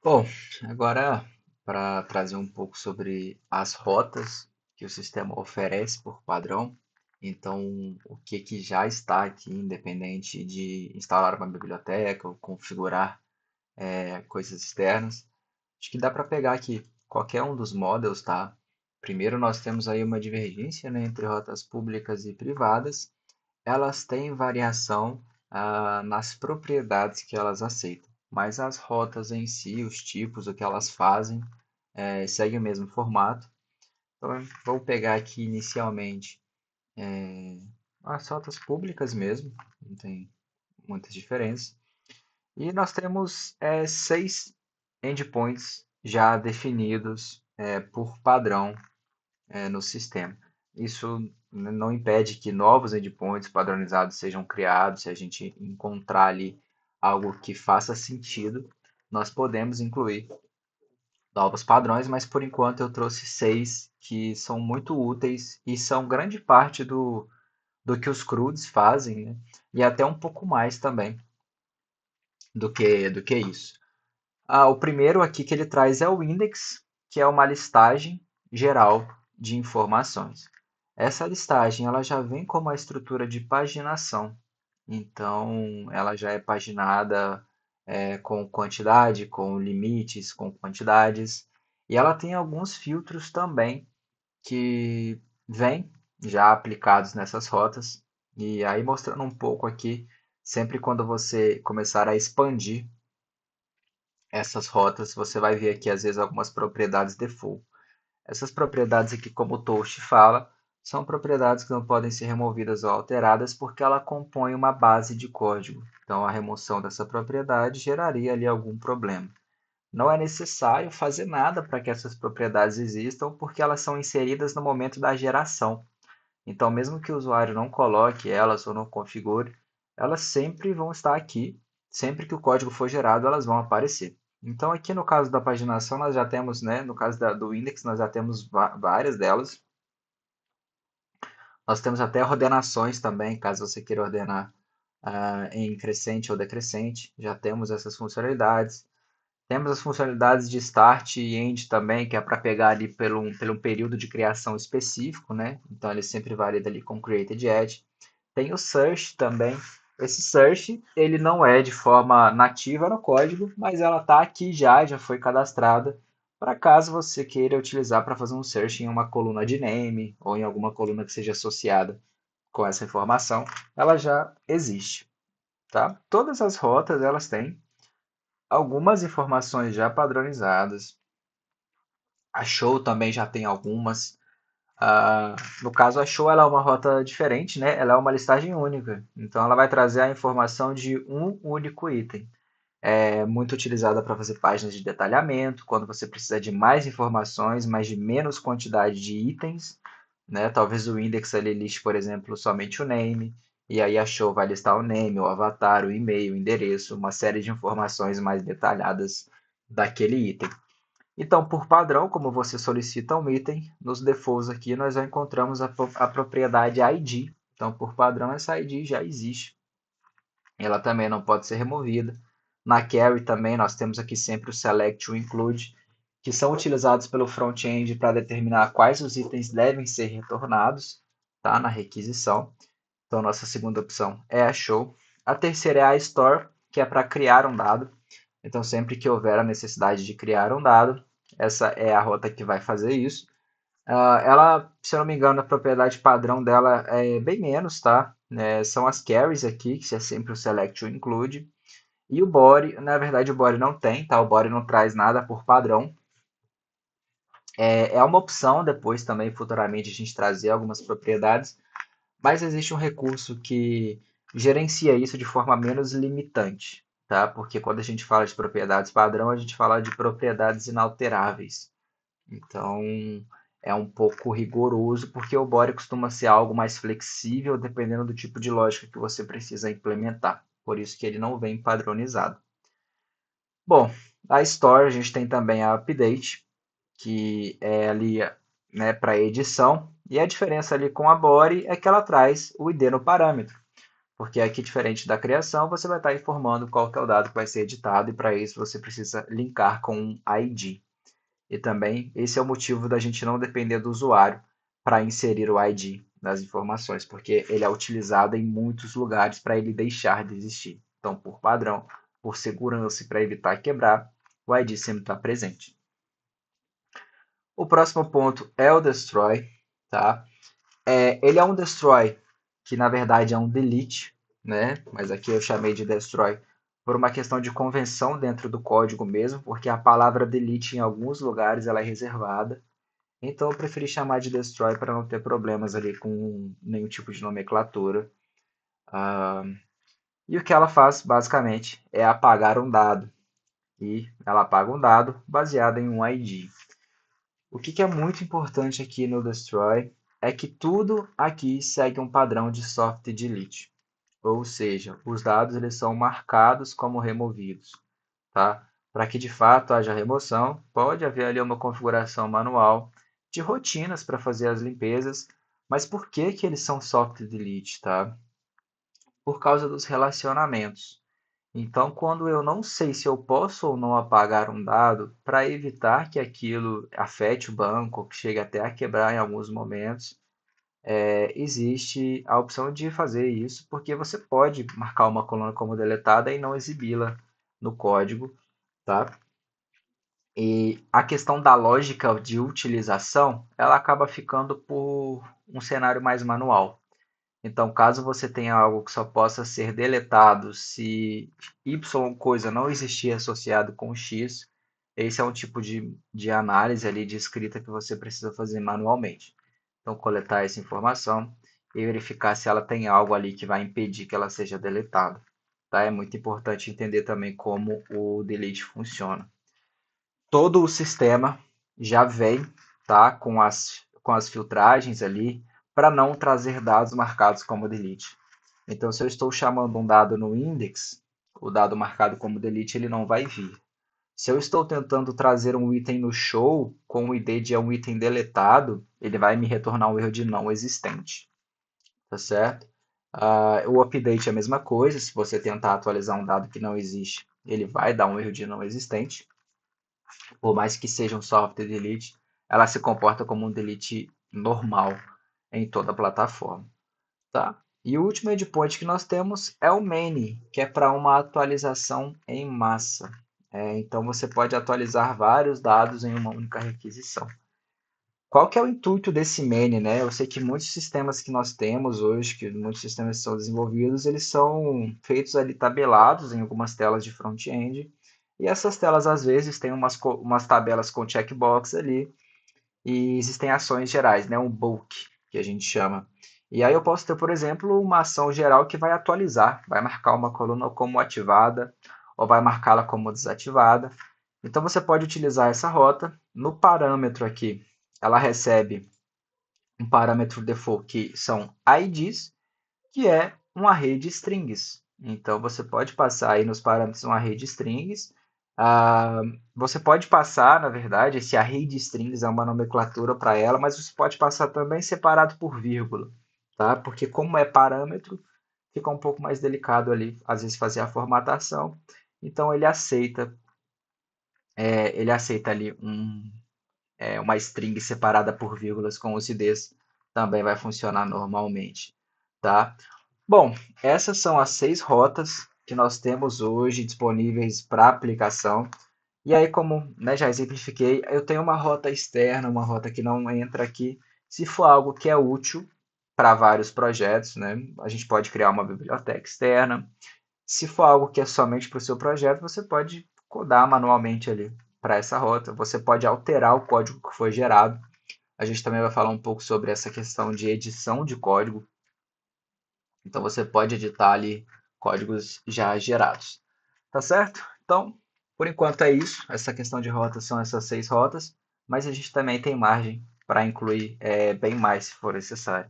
Bom, agora para trazer um pouco sobre as rotas que o sistema oferece por padrão. Então, o que que já está aqui, independente de instalar uma biblioteca ou configurar coisas externas. Acho que dá para pegar aqui qualquer um dos models, tá? Primeiro, nós temos aí uma divergência, né, entre rotas públicas e privadas. Elas têm variação nas propriedades que elas aceitam, mas as rotas em si, os tipos, o que elas fazem, seguem o mesmo formato. Então, vou pegar aqui inicialmente as rotas públicas mesmo, não tem muitas diferenças. E nós temos 6 endpoints já definidos por padrão no sistema. Isso não impede que novos endpoints padronizados sejam criados. Se a gente encontrar ali algo que faça sentido, nós podemos incluir novos padrões, mas por enquanto eu trouxe 6 que são muito úteis e são grande parte do que os CRUDs fazem, né? E até um pouco mais também do que isso. O primeiro aqui que ele traz é o index, que é uma listagem geral de informações. Essa listagem ela já vem com uma estrutura de paginação, então ela já é paginada com quantidade, com limites, com quantidades, e ela tem alguns filtros também que vêm já aplicados nessas rotas, e aí mostrando um pouco aqui, sempre quando você começar a expandir essas rotas, você vai ver aqui às vezes algumas propriedades default. Essas propriedades aqui, como o Toast fala, são propriedades que não podem ser removidas ou alteradas porque ela compõe uma base de código. Então, a remoção dessa propriedade geraria ali algum problema. Não é necessário fazer nada para que essas propriedades existam porque elas são inseridas no momento da geração. Então, mesmo que o usuário não coloque elas ou não configure, elas sempre vão estar aqui. Sempre que o código for gerado, elas vão aparecer. Então, aqui no caso da paginação, nós já temos, né, no caso do index, nós já temos várias delas. Nós temos até ordenações também, caso você queira ordenar em crescente ou decrescente. Já temos essas funcionalidades. Temos as funcionalidades de start e end também, que é para pegar ali pelo período de criação específico, né? Então ele sempre valida ali com created at. Tem o search também. Esse search, ele não é de forma nativa no código, mas ela está aqui já foi cadastrada para caso você queira utilizar para fazer um search em uma coluna de name ou em alguma coluna que seja associada com essa informação, ela já existe, tá? Todas as rotas, elas têm algumas informações já padronizadas. A Show também já tem algumas. No caso, a Show ela é uma rota diferente, né? Ela é uma listagem única. Então, ela vai trazer a informação de um único item. É muito utilizada para fazer páginas de detalhamento, quando você precisa de mais informações, mas de menos quantidade de itens, né? Talvez o index ali liste, por exemplo, somente o name, e aí a show vai listar o name, o avatar, o e-mail, o endereço, uma série de informações mais detalhadas daquele item. Então, por padrão, como você solicita um item, nos defaults aqui nós já encontramos a propriedade ID. Então, por padrão, essa ID já existe. Ela também não pode ser removida. Na query também nós temos aqui sempre o select e o include, que são utilizados pelo front-end para determinar quais os itens devem ser retornados, tá? Na requisição. Então, nossa segunda opção é a show. A terceira é a store, que é para criar um dado. Então, sempre que houver a necessidade de criar um dado, essa é a rota que vai fazer isso. Ela, se eu não me engano, a propriedade padrão dela é bem menos, tá? São as carries aqui, que é sempre o select ou include. E o body, na verdade, o body não tem, tá? O body não traz nada por padrão. É uma opção depois também, futuramente, a gente trazer algumas propriedades, mas existe um recurso que gerencia isso de forma menos limitante, tá? Porque quando a gente fala de propriedades padrão, a gente fala de propriedades inalteráveis. Então, é um pouco rigoroso, porque o body costuma ser algo mais flexível, dependendo do tipo de lógica que você precisa implementar. Por isso que ele não vem padronizado. Bom, a Store a gente tem também a Update, que é ali, né, para edição. E a diferença ali com a Body é que ela traz o ID no parâmetro. Porque aqui, diferente da criação, você vai estar informando qual que é o dado que vai ser editado, e para isso você precisa linkar com um ID. E também esse é o motivo da gente não depender do usuário para inserir o ID nas informações, porque ele é utilizado em muitos lugares para ele deixar de existir. Então, por padrão, por segurança e para evitar quebrar, o ID sempre está presente. O próximo ponto é o destroy, tá? Ele é um destroy que na verdade é um delete, né? Mas aqui eu chamei de destroy por uma questão de convenção dentro do código mesmo, porque a palavra delete em alguns lugares ela é reservada. Então eu preferi chamar de destroy para não ter problemas ali com nenhum tipo de nomenclatura. E o que ela faz basicamente é apagar um dado. E ela apaga um dado baseado em um ID. O que é muito importante aqui no destroy é que tudo aqui segue um padrão de soft delete. Ou seja, os dados eles são marcados como removidos, tá? Para que de fato haja remoção, pode haver ali uma configuração manual de rotinas para fazer as limpezas, mas por que que eles são soft delete, tá? Por causa dos relacionamentos. Então, quando eu não sei se eu posso ou não apagar um dado, para evitar que aquilo afete o banco, ou que chegue até a quebrar em alguns momentos, existe a opção de fazer isso, porque você pode marcar uma coluna como deletada e não exibi-la no código, tá? E a questão da lógica de utilização, ela acaba ficando por um cenário mais manual. Então, caso você tenha algo que só possa ser deletado se Y coisa não existir associado com X, esse é um tipo de análise ali de escrita que você precisa fazer manualmente. Então, coletar essa informação e verificar se ela tem algo ali que vai impedir que ela seja deletada. Tá? É muito importante entender também como o delete funciona. Todo o sistema já vem, tá, com as filtragens ali para não trazer dados marcados como delete. Então, se eu estou chamando um dado no index, o dado marcado como delete ele não vai vir. Se eu estou tentando trazer um item no show com o ID de um item deletado, ele vai me retornar um erro de não existente, tá certo? O update é a mesma coisa, se você tentar atualizar um dado que não existe, ele vai dar um erro de não existente. Por mais que seja um software delete, ela se comporta como um delete normal em toda a plataforma, tá? E o último endpoint que nós temos é o main, que é para uma atualização em massa. Então você pode atualizar vários dados em uma única requisição. Qual que é o intuito desse main, né? Eu sei que muitos sistemas que nós temos hoje, que muitos sistemas que são desenvolvidos, eles são feitos ali tabelados em algumas telas de front-end. E essas telas, às vezes, têm umas tabelas com checkbox ali. E existem ações gerais, né? Um bulk, que a gente chama. E aí eu posso ter, por exemplo, uma ação geral que vai atualizar, vai marcar uma coluna como ativada, ou vai marcá-la como desativada. Então você pode utilizar essa rota. No parâmetro aqui, ela recebe um parâmetro default que são IDs, que é um array de strings. Então você pode passar aí nos parâmetros um array de strings. Você pode passar, na verdade, esse array de strings é uma nomenclatura para ela, mas você pode passar também separado por vírgula, tá? Porque como é parâmetro, fica um pouco mais delicado ali, às vezes fazer a formatação. Então ele aceita ali uma string separada por vírgulas com os IDs, também vai funcionar normalmente, tá? Bom, essas são as 6 rotas que nós temos hoje disponíveis para aplicação. E aí, como, né, já exemplifiquei, eu tenho uma rota externa, uma rota que não entra aqui. Se for algo que é útil para vários projetos, né, a gente pode criar uma biblioteca externa. Se for algo que é somente para o seu projeto, você pode codar manualmente ali para essa rota. Você pode alterar o código que foi gerado. A gente também vai falar um pouco sobre essa questão de edição de código. Então você pode editar ali códigos já gerados. Tá certo? Então, por enquanto é isso. Essa questão de rotas são essas 6 rotas, mas a gente também tem margem para incluir bem mais se for necessário.